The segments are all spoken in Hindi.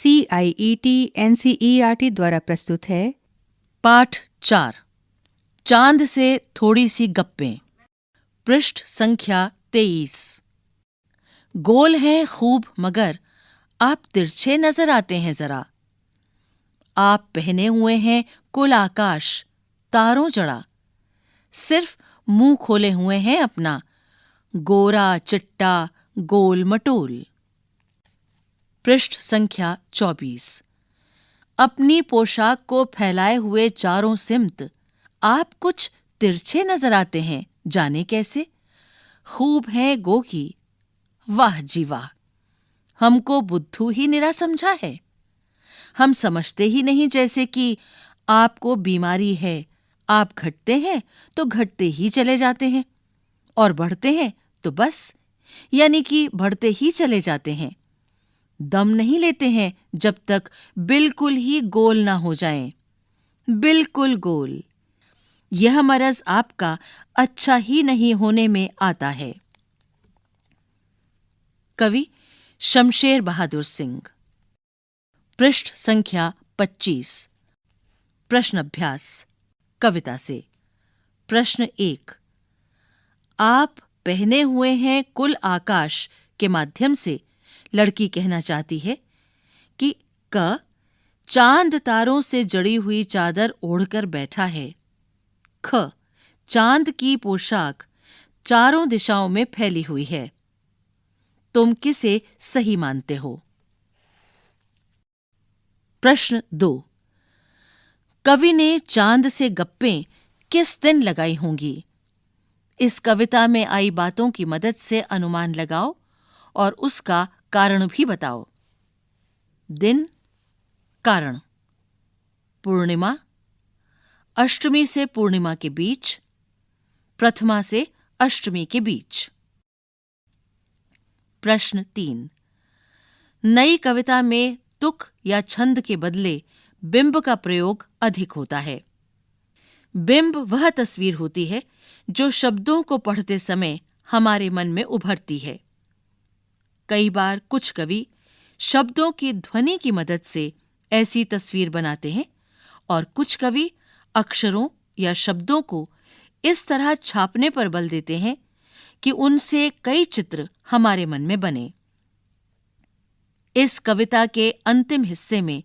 CIET NCERT द्वारा प्रस्तुत है पाठ 4 चांद से थोड़ी सी गप्पें। पृष्ठ संख्या 23। गोल हैं खूब मगर आप तिरछे नजर आते हैं जरा। आप पहने हुए हैं कुल आकाश तारों जड़ा, सिर्फ मुंह खोले हुए हैं अपना, गोरा चिट्टा गोल मटोल। पृष्ठ संख्या 24। अपनी पोशाक को फैलाए हुए चारों सिमत आप कुछ तिरछे नजर आते हैं, जाने कैसे। खूब है गो की, वाह जी वाह। हमको बुद्धू ही निरा समझा है। हम समझते ही नहीं जैसे कि आपको बीमारी है। आप घटते हैं तो घटते ही चले जाते हैं, और बढ़ते हैं तो बस, यानी कि बढ़ते ही चले जाते हैं। दम नहीं लेते हैं जब तक बिल्कुल ही गोल ना हो जाएं। बिल्कुल गोल। यह मरज आपका अच्छा ही नहीं होने में आता है। कवि शमशेर बहादुर सिंह। पृष्ठ संख्या 25। प्रश्न अभ्यास कविता से। प्रश्न 1। आप पहने हुए हैं कुल आकाश के माध्यम से लड़की कहना चाहती है कि क चांद तारों से जड़ी हुई चादर ओढ़कर बैठा है। ख चांद की पोशाक चारों दिशाओं में फैली हुई है। तुम किसे सही मानते हो? प्रश्न 2। कवि ने चांद से गप्पें किस दिन लगाई होंगी? इस कविता में आई बातों की मदद से अनुमान लगाओ और उसका कारण भी बताओ। दिन, कारण, पूर्णिमा, अष्टमी से पूर्णिमा के बीच, प्रथमा से अष्टमी के बीच। प्रश्न 3। नई कविता में तुक या छंद के बदले बिंब का प्रयोग अधिक होता है। बिंब वह तस्वीर होती है जो शब्दों को पढ़ते समय हमारे मन में उभरती है। कई बार कुछ कवि शब्दों की ध्वनि की मदद से ऐसी तस्वीर बनाते हैं, और कुछ कवि अक्षरों या शब्दों को इस तरह छापने पर बल देते हैं कि उनसे कई चित्र हमारे मन में बने। इस कविता के अंतिम हिस्से में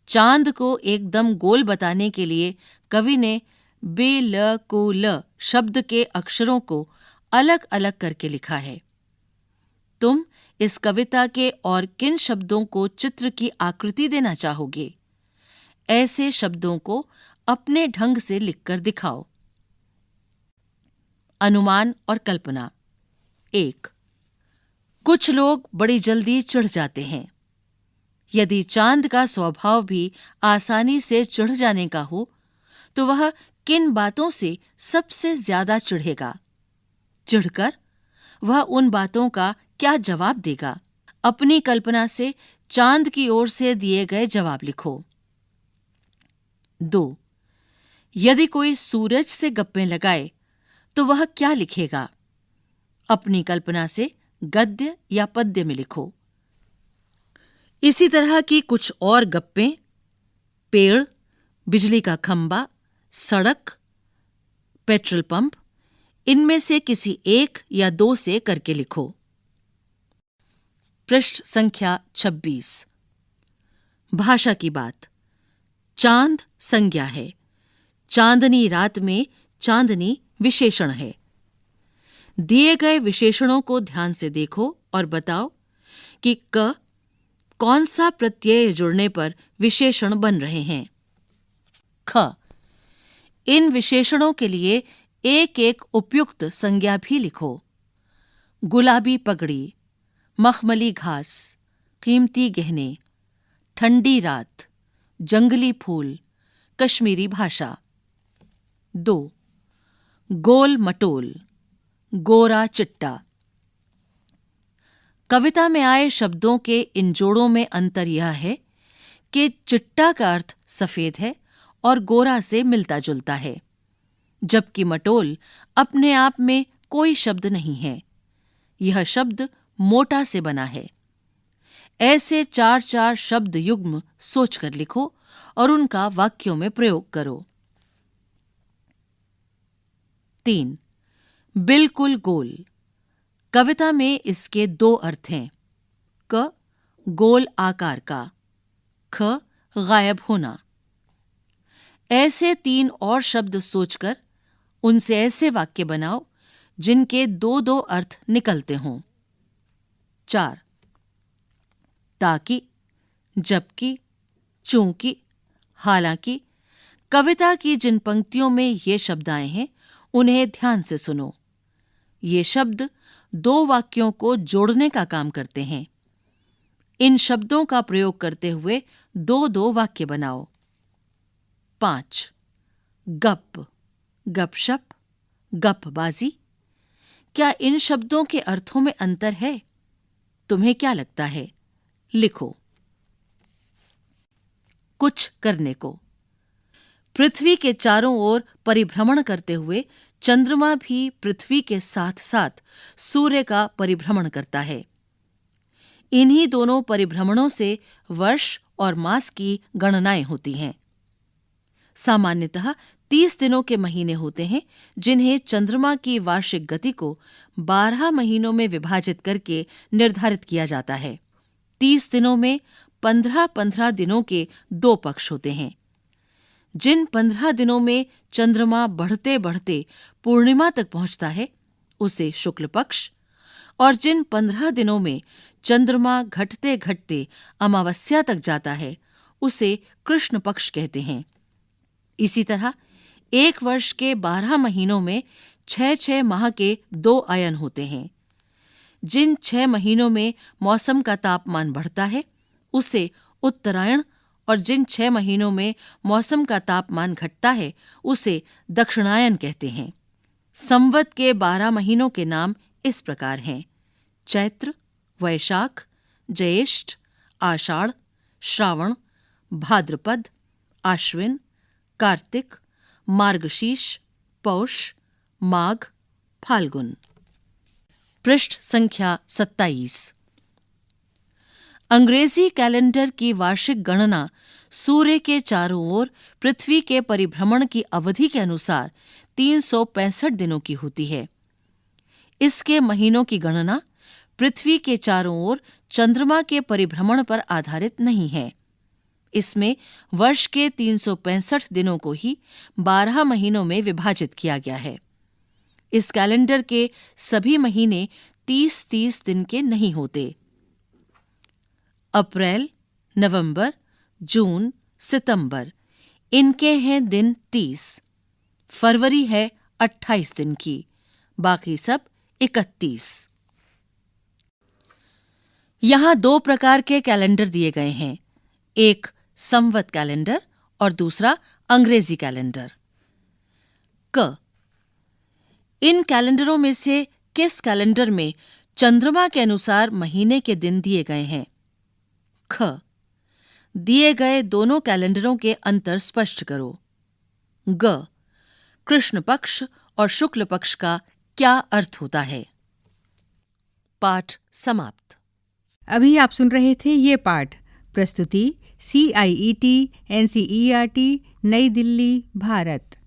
चांद को एकदम गोल बताने के लिए कवि ने बे ल को ल शब्द के अक्षरों को अलग अलग करके लिखा है। तुम इस कविता के और किन शब्दों को चित्र की आकृति देना चाहोगे? ऐसे शब्दों को अपने ढंग से लिखकर दिखाओ। अनुमान और कल्पना। 1। कुछ लोग बड़ी जल्दी चिढ़ जाते हैं। यदि चांद का स्वभाव भी आसानी से चिढ़ जाने का हो, तो वह किन बातों से सबसे ज्यादा चिढ़ेगा? चिढ़कर वह उन बातों का क्या जवाब देगा? अपनी कल्पना से चांद की ओर से दिए गए जवाब लिखो। 2। यदि कोई सूरज से गप्पें लगाए तो वह क्या लिखेगा? अपनी कल्पना से गद्य या पद्य में लिखो। इसी तरह की कुछ और गप्पें पेड़, बिजली का खंबा, सड़क, पेट्रोल पंप, इनमें से किसी एक या दो से करके लिखो। पृष्ठ संख्या 26। भाषा की बात। चांद संज्ञा है। चांदनी रात में चांदनी विशेषण है। दिए गए विशेषणों को ध्यान से देखो और बताओ कि क कौन सा प्रत्यय जुड़ने पर विशेषण बन रहे हैं। ख इन विशेषणों के लिए एक एक उपयुक्त संज्ञा भी लिखो। गुलाबी पगड़ी, मखमली घास, कीमती गहने, ठंडी रात, जंगली फूल, कश्मीरी भाषा। 2। गोल मटोल, गोरा चिट्टा। कविता में आए शब्दों के इन जोड़ों में अंतर यह है कि चिट्टा का अर्थ सफेद है और गोरा से मिलता जुलता है, जबकि मटोल अपने आप में कोई शब्द नहीं है। यह शब्द मोटा से बना है। ऐसे 4-4 शब्द युग्म सोचकर लिखो और उनका वाक्यों में प्रयोग करो। 3. बिल्कुल गोल। कविता में इसके 2 अर्थ हैं। क, गोल आकार का, ख, गायब होना। ऐसे 3 और शब्द सोचकर उनसे ऐसे वाक्य बनाओ जिनके 2-2 अर्थ निकलते हों। 4. ताकि, जबकि, चूंकि, हालांकि। कविता की जिन पंक्तियों में ये शब्द आए हैं उन्हें ध्यान से सुनो। ये शब्द 2 वाक्यों को जोड़ने का काम करते हैं। इन शब्दों का प्रयोग करते हुए 2-2 वाक्य बनाओ। 5. गप, गपशप, गपबाजी। क्या इन शब्दों के अर्थों में अंतर है? तुम्हें क्या लगता है? लिखो। कुछ करने को। पृथ्वी के चारों ओर परिभ्रमण करते हुए चंद्रमा भी पृथ्वी के साथ साथ सूर्य का परिभ्रमण करता है। इन्हीं दोनों परिभ्रमणों से वर्ष और मास की गणनाएं होती हैं। सामान्यतः 30 दिनों के महीने होते हैं जिन्हें चंद्रमा की वार्षिक गति को 12 महीनों में विभाजित करके निर्धारित किया जाता है। 30 दिनों में 15-15 दिनों के 2 पक्ष होते हैं। जिन 15 दिनों में चंद्रमा बढ़ते बढ़ते पूर्णिमा तक पहुंचता है उसे शुक्ल पक्ष, और जिन 15 दिनों में चंद्रमा घटते घटते अमावस्या तक जाता है उसे कृष्ण पक्ष कहते हैं। इसी तरह 1 वर्ष के 12 महीनों में 6-6 माह के 2 अयन होते हैं। जिन 6 महीनों में मौसम का तापमान बढ़ता है उसे उत्तरायण, और जिन 6 महीनों में मौसम का तापमान घटता है उसे दक्षिणायन कहते हैं। संवत के 12 महीनों के नाम इस प्रकार हैं: चैत्र, वैशाख, ज्येष्ठ, आषाढ़, श्रावण, भाद्रपद, आश्विन, कार्तिक, मार्गशीर्ष, पौष, माघ, फाल्गुन। पृष्ठ संख्या 27। अंग्रेजी कैलेंडर की वार्षिक गणना सूर्य के चारों ओर पृथ्वी के परिभ्रमण की अवधि के अनुसार 365 दिनों की होती है। इसके महीनों की गणना पृथ्वी के चारों ओर चंद्रमा के परिभ्रमण पर आधारित नहीं है। इसमें वर्ष के 365 दिनों को ही 12 महीनों में विभाजित किया गया है। इस कैलेंडर के सभी महीने 30-30 दिन के नहीं होते। अप्रैल, नवंबर, जून, सितंबर, इनके हैं दिन 30। फरवरी है 28 दिन की, बाकी सब 31। यहां 2 प्रकार के कैलेंडर दिए गए हैं, एक संवत कैलेंडर और दूसरा अंग्रेजी कैलेंडर। क, इन कैलेंडरों में से किस कैलेंडर में चंद्रमा के अनुसार महीने के दिन दिए गए हैं? ख, दिए गए दोनों कैलेंडरों के अंतर स्पष्ट करो। ग, कृष्ण पक्ष और शुक्ल पक्ष का क्या अर्थ होता है? पाठ समाप्त। अभी आप सुन रहे थे ये पाठ। प्रस्तुति CIET NCERT नई दिल्ली, भारत।